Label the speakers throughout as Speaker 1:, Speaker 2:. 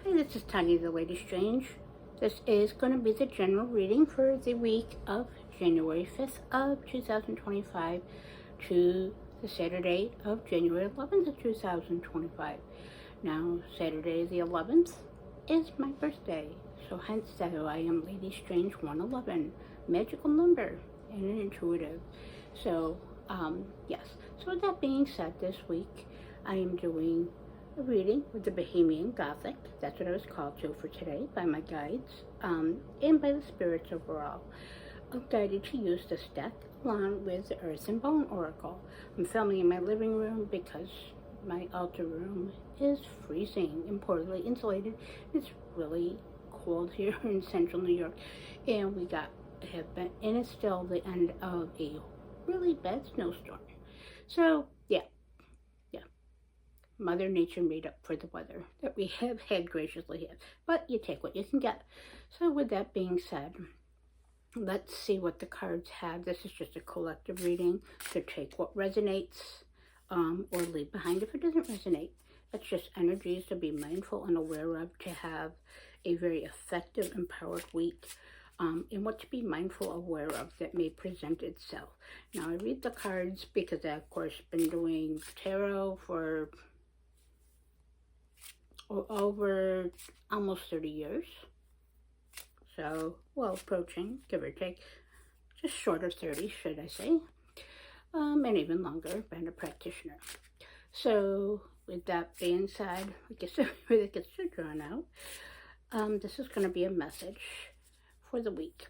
Speaker 1: Hi, this is Tanya the Lady Strange. This is going to be the general reading for the week of January 5th of 2025 to the Saturday of January 11th of 2025. Now, Saturday the 11th is my birthday, so hence that I am Lady Strange 111, magical number and an intuitive. So, yes. So with that being said, this week I am doing a reading with the Bohemian Gothic. That's what I was called to for today by my guides and by the spirits overall. I'm guided to use this deck along with the Earth and Bone Oracle. I'm filming in my living room because my altar room is freezing and poorly insulated. It's really cold here in central New York, and and it's still the end of a really bad snowstorm. So yeah, Mother Nature made up for the weather that we have had graciously had. But you take what you can get. So with that being said, let's see what the cards have. This is just a collective reading to take what resonates or leave behind if it doesn't resonate. It's just energies to be mindful and aware of to have a very effective, empowered week. And what to be mindful, aware of that may present itself. Now, I read the cards because I, of course, been doing tarot for over almost 30 years. So, well, approaching, give or take, just short of 30, should I say. And even longer, been a practitioner. So, with that being said, I guess everybody gets too drawn out. This is going to be a message for the week.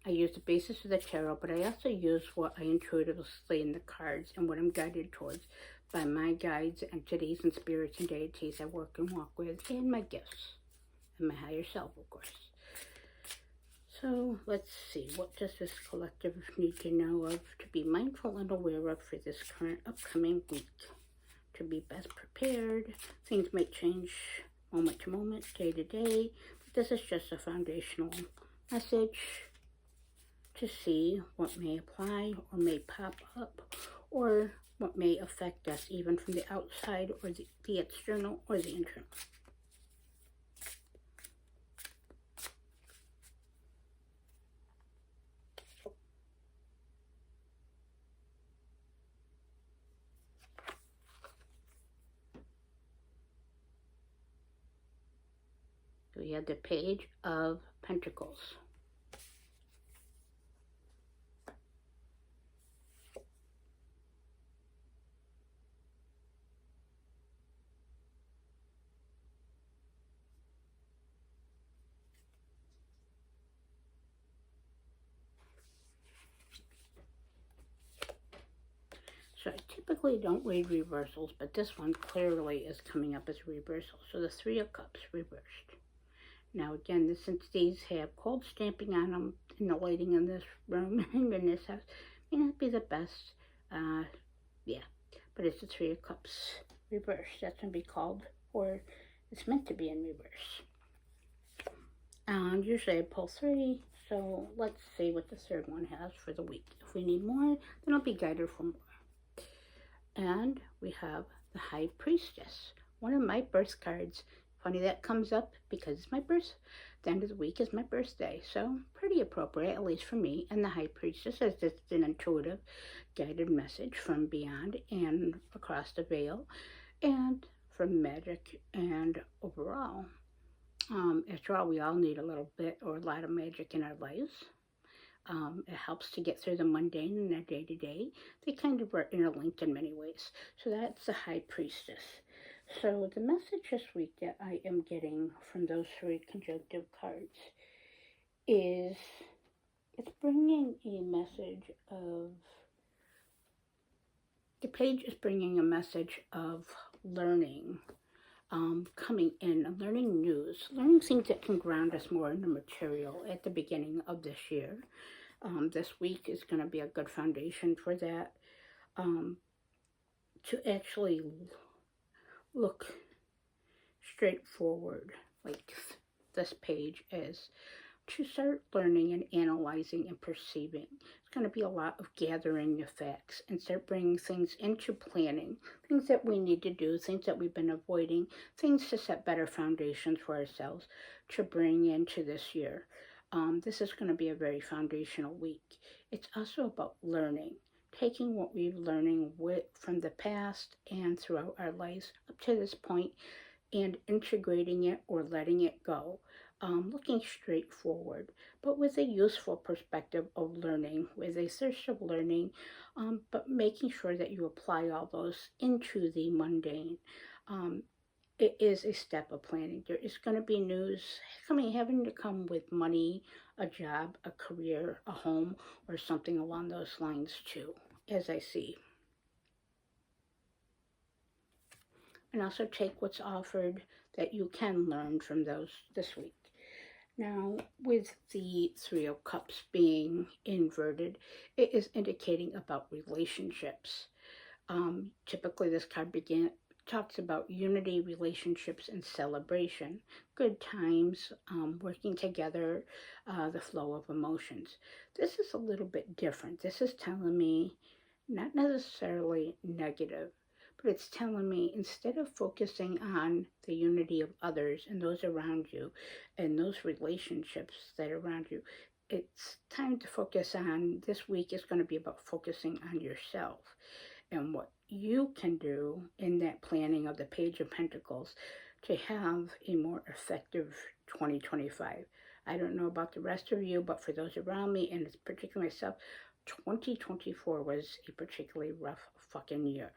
Speaker 1: I use the basis of the tarot, but I also use what I intuitively see in the cards and what I'm guided towards by my guides, entities, and spirits and deities I work and walk with, and my gifts, and my higher self, of course. So let's see, what does this collective need to know of to be mindful and aware of for this current upcoming week? To be best prepared. Things might change moment to moment, day to day, but this is just a foundational message to see what may apply or may pop up or what may affect us even from the outside or the external or the internal. We have the Page of Pentacles. So I typically don't read reversals, but this one clearly is coming up as a reversal. So the Three of Cups reversed. Now again, since these have cold stamping on them in the lighting in this room and in this house, may not be the best. Yeah, but it's the Three of Cups reversed. That's going to be called, or it's meant to be in reverse. And usually I pull three, so let's see what the third one has for the week. If we need more, then I'll be guided for more. And we have the High Priestess, one of my birth cards. Funny that comes up because it's my birth. The end of the week is my birthday, so pretty appropriate, at least for me. And the High Priestess is just an intuitive, guided message from beyond and across the veil, and from magic and overall. After all, we all need a little bit or a lot of magic in our lives. It helps to get through the mundane in our day-to-day. They kind of are interlinked in many ways. So that's the High Priestess. So the message this week that I am getting from those three conjunctive cards is it's bringing a message of, the page is bringing a message of learning, coming in and learning news, learning things that can ground us more in the material at the beginning of this year. This week is going to be a good foundation for that, to actually look straight forward, like this page is, to start learning and analyzing and perceiving. It's going to be a lot of gathering the facts and start bringing things into planning, things that we need to do, things that we've been avoiding, things to set better foundations for ourselves to bring into this year. This is going to be a very foundational week. It's also about learning, taking what we've learning from the past and throughout our lives up to this point and integrating it or letting it go, looking straight forward, but with a useful perspective of learning, with a thirst of learning, but making sure that you apply all those into the mundane. Um, it is a step of planning. There is going to be news having to come with money, a job, a career, a home, or something along those lines too, as I see. And also take what's offered that you can learn from those this week. Now, with the Three of Cups being inverted, it is indicating about relationships. Typically, this card talks about unity, relationships, and celebration, good times, working together, the flow of emotions. This is a little bit different. This is telling me not necessarily negative, but it's telling me instead of focusing on the unity of others and those around you and those relationships that are around you, it's time to focus on, this week is going to be about focusing on yourself and what you can do in that planning of the Page of Pentacles to have a more effective 2025. I don't know about the rest of you, but for those around me, and particularly myself, 2024 was a particularly rough fucking year.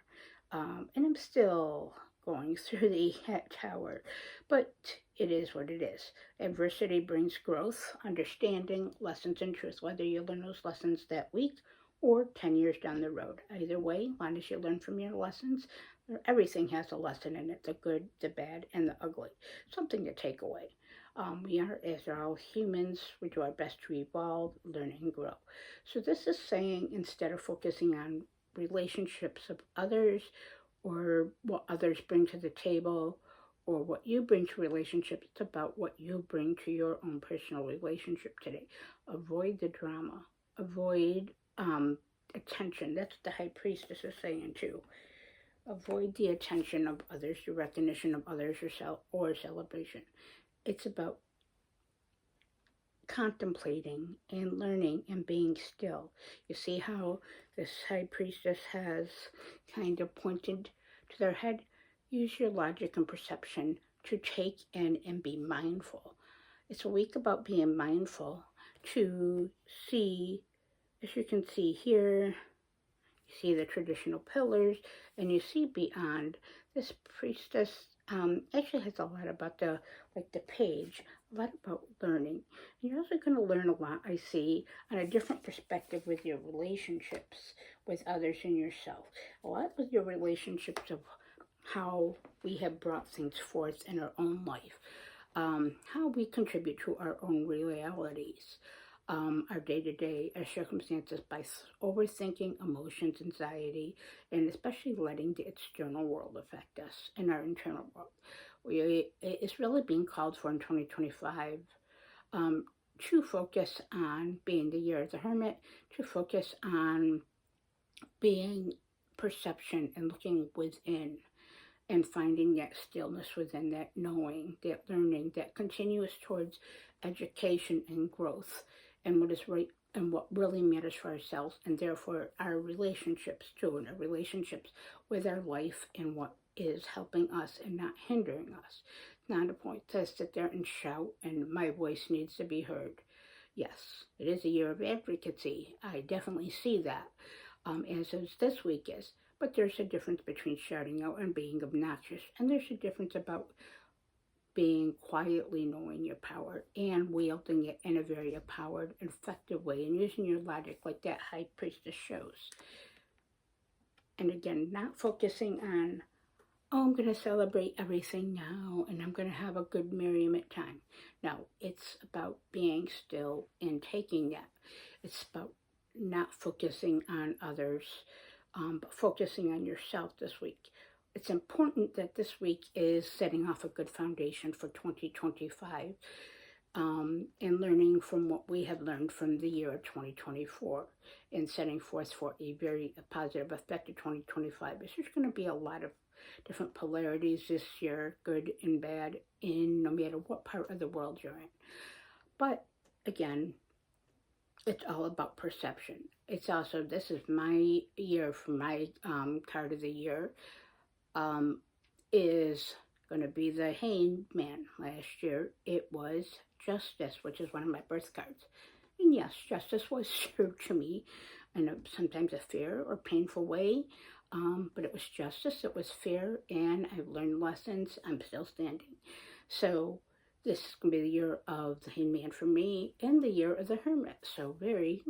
Speaker 1: And I'm still going through the tower, but it is what it is. Adversity brings growth, understanding, lessons, and truth, whether you learn those lessons that week or 10 years down the road. Either way, as long as you learn from your lessons, everything has a lesson in it, the good, the bad, and the ugly. Something to take away. We are, as are all humans, we do our best to evolve, learn, and grow. So this is saying, instead of focusing on relationships of others or what others bring to the table or what you bring to relationships, it's about what you bring to your own personal relationship today. Avoid the drama. Avoid attention. That's what the High Priestess is saying too. Avoid the attention of others, the recognition of others, or celebration. It's about contemplating and learning and being still. You see how this High Priestess has kind of pointed to their head? Use your logic and perception to take in and be mindful. It's a week about being mindful to see, as you can see here, you see the traditional pillars, and you see beyond. This priestess actually has a lot about the page, a lot about learning. And you're also going to learn a lot, I see, on a different perspective with your relationships with others and yourself. A lot with your relationships of how we have brought things forth in our own life, how we contribute to our own realities, our day-to-day, our circumstances by overthinking, emotions, anxiety, and especially letting the external world affect us in our internal world. It's really being called for in 2025 to focus on being the year of the Hermit, to focus on being perception and looking within and finding that stillness within, that knowing, that learning, that continuous towards education and growth and what is right and what really matters for ourselves, and therefore our relationships too, and our relationships with our life and what is helping us and not hindering us. Not a point to sit there and shout and my voice needs to be heard. Yes, it is a year of advocacy. I definitely see that, as this week is. But there's a difference between shouting out and being obnoxious. And there's a difference about being quietly knowing your power and wielding it in a very empowered, effective way and using your logic like that High Priestess shows. And again, not focusing on, oh, I'm going to celebrate everything now and I'm going to have a good merriment time. No, it's about being still and taking that. It's about not focusing on others, but focusing on yourself this week. It's important that this week is setting off a good foundation for 2025. and learning from what we have learned from the year of 2024 and setting forth for a very positive, effective 2025. There's just going to be a lot of different polarities this year, good and bad, in no matter what part of the world you're in. But again, it's all about perception. It's also, this is my year for my card of the year, is going to be the Hangman. Last year it was Justice, which is one of my birth cards. And yes, justice was served to me in sometimes a fair or painful way, but it was justice, it was fair, and I've learned lessons. I'm still standing. So this is going to be the year of the Hangman for me, and the year of the Hermit. So very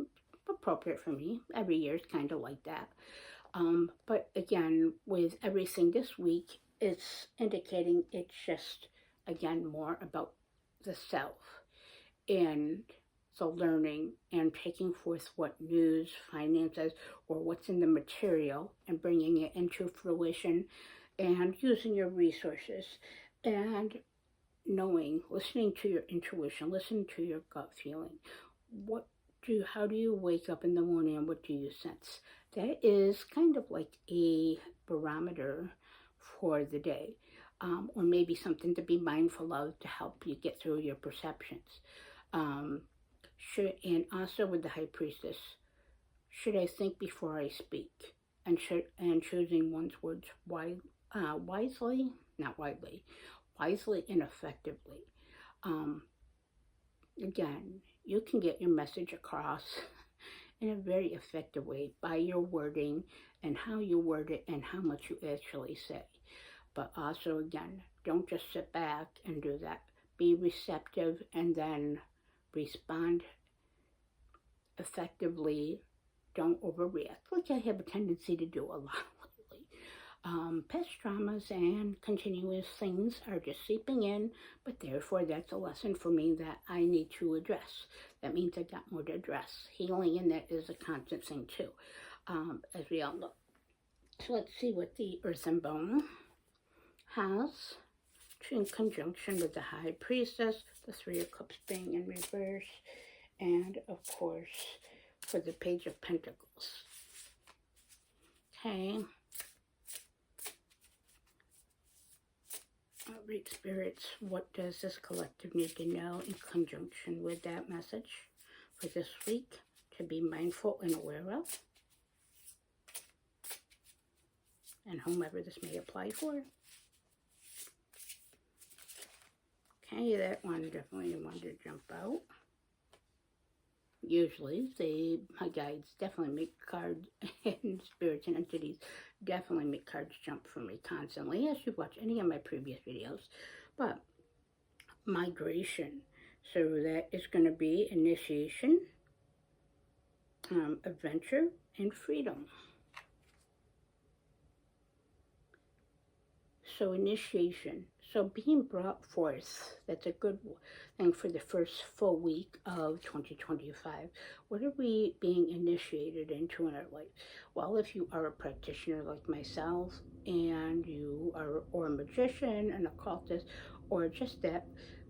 Speaker 1: appropriate for me. Every year is kind of like that. But again, with everything this week, it's indicating it's just, again, more about the self and the learning and taking forth what news, finances, or what's in the material and bringing it into fruition and using your resources and knowing, listening to your intuition, listening to your gut feeling. How do you wake up in the morning and what do you sense? That is kind of like a barometer for the day, or maybe something to be mindful of to help you get through your perceptions. And also with the High Priestess, should I think before I speak? And choosing one's words wisely, not widely, wisely and effectively. Again, you can get your message across in a very effective way by your wording and how you word it and how much you actually say. But also, again, don't just sit back and do that. Be receptive and then respond effectively. Don't overreact, like I have a tendency to do a lot lately. Past traumas and continuous things are just seeping in, but therefore that's a lesson for me that I need to address. That means I got more to address. Healing in that is a constant thing too, as we all know. So let's see what the Earth and Bone has in conjunction with the High Priestess, the Three of Cups being in reverse, and of course for the Page of Pentacles. Okay. All right, spirits, what does this collective need to know in conjunction with that message for this week to be mindful and aware of? And whomever this may apply for. Okay, that one definitely wanted to jump out. Usually, my guides definitely make cards, and spirits and entities definitely make cards jump for me constantly, as you've watched any of my previous videos. But migration, so that is going to be initiation, adventure, and freedom. So initiation, so being brought forth, that's a good thing for the first full week of 2025. What are we being initiated into in our life? Well, if you are a practitioner like myself, and you are, or a magician, an occultist, or just that,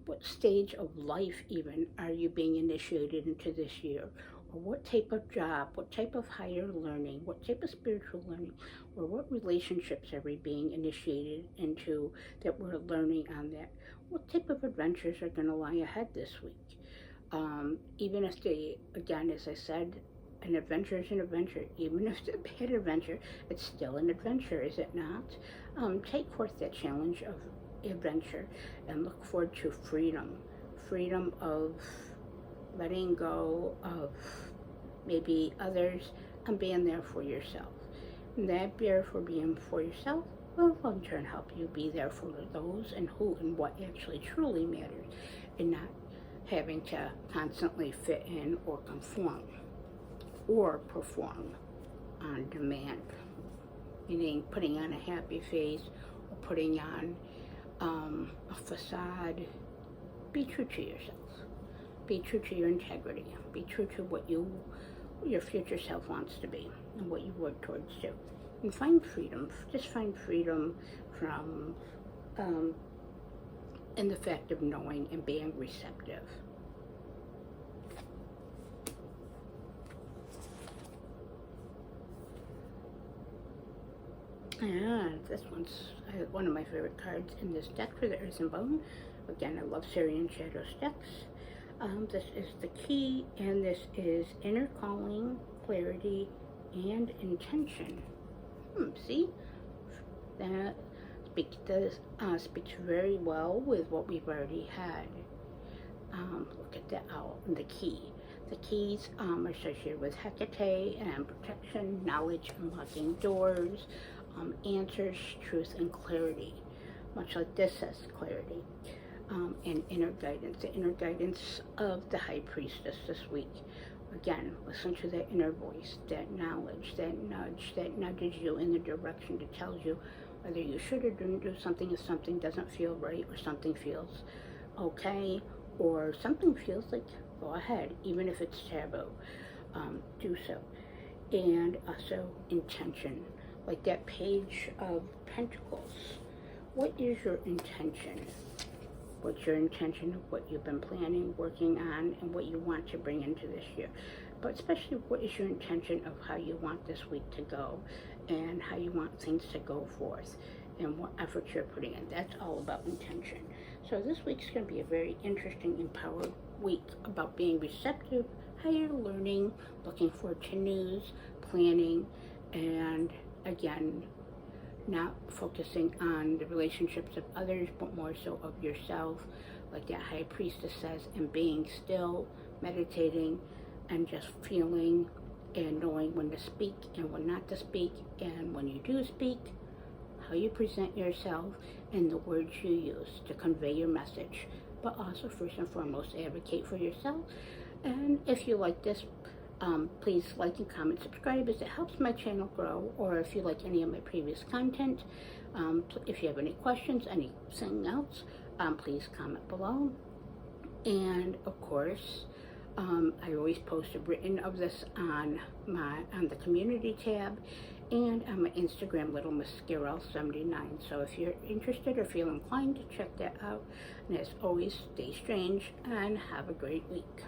Speaker 1: what stage of life even are you being initiated into this year? Or what type of job, what type of higher learning, what type of spiritual learning, or what relationships are we being initiated into that we're learning on that? What type of adventures are going to lie ahead this week? Even if they, again, as I said, an adventure is an adventure. Even if it's a bad adventure, it's still an adventure, is it not? Take forth that challenge of adventure and look forward to freedom. Freedom of letting go of maybe others and being there for yourself. And that there for being for yourself will in turn help you be there for those and who and what actually truly matters, and not having to constantly fit in or conform or perform on demand, meaning putting on a happy face or putting on a facade. Be true to yourself. Be true to your integrity. Be true to what your future self wants to be and what you work towards too. And find freedom. Just find freedom from and the fact of knowing and being receptive. And this one's one of my favorite cards in this deck for the Earth and Bone. Again, I love Sirian Shadow decks. This is the key, and this is inner calling, clarity, and intention. See? That speaks very well with what we've already had. Look at the owl and the key. The keys are associated with Hecate and protection, knowledge, unlocking doors, answers, truth, and clarity. Much like this says clarity. And inner guidance, the inner guidance of the High Priestess this week. Again, listen to that inner voice, that knowledge, that nudge that nudges you in the direction that tells you whether you should or shouldn't do something, if something doesn't feel right, or something feels okay, or something feels like go ahead, even if it's taboo, do so. And also intention, like that Page of Pentacles. What is your intention? What's your intention of what you've been planning, working on, and what you want to bring into this year? But especially, what is your intention of how you want this week to go, and how you want things to go forth, and what effort you're putting in? That's all about intention. So this week's going to be a very interesting, empowered week about being receptive, how you're learning, looking forward to news, planning, and again, not focusing on the relationships of others, but more so of yourself, like that High Priestess says, and being still, meditating, and just feeling and knowing when to speak and when not to speak, and when you do speak, how you present yourself and the words you use to convey your message. But also, first and foremost, advocate for yourself. And if you like this, please like and comment, subscribe, as it helps my channel grow. Or if you like any of my previous content, if you have any questions, anything else, please comment below. And of course, I always post a written of this on the community tab and on my Instagram, Little Miss Skirrell 79. So if you're interested or feel inclined to check that out, and as always, stay strange and have a great week.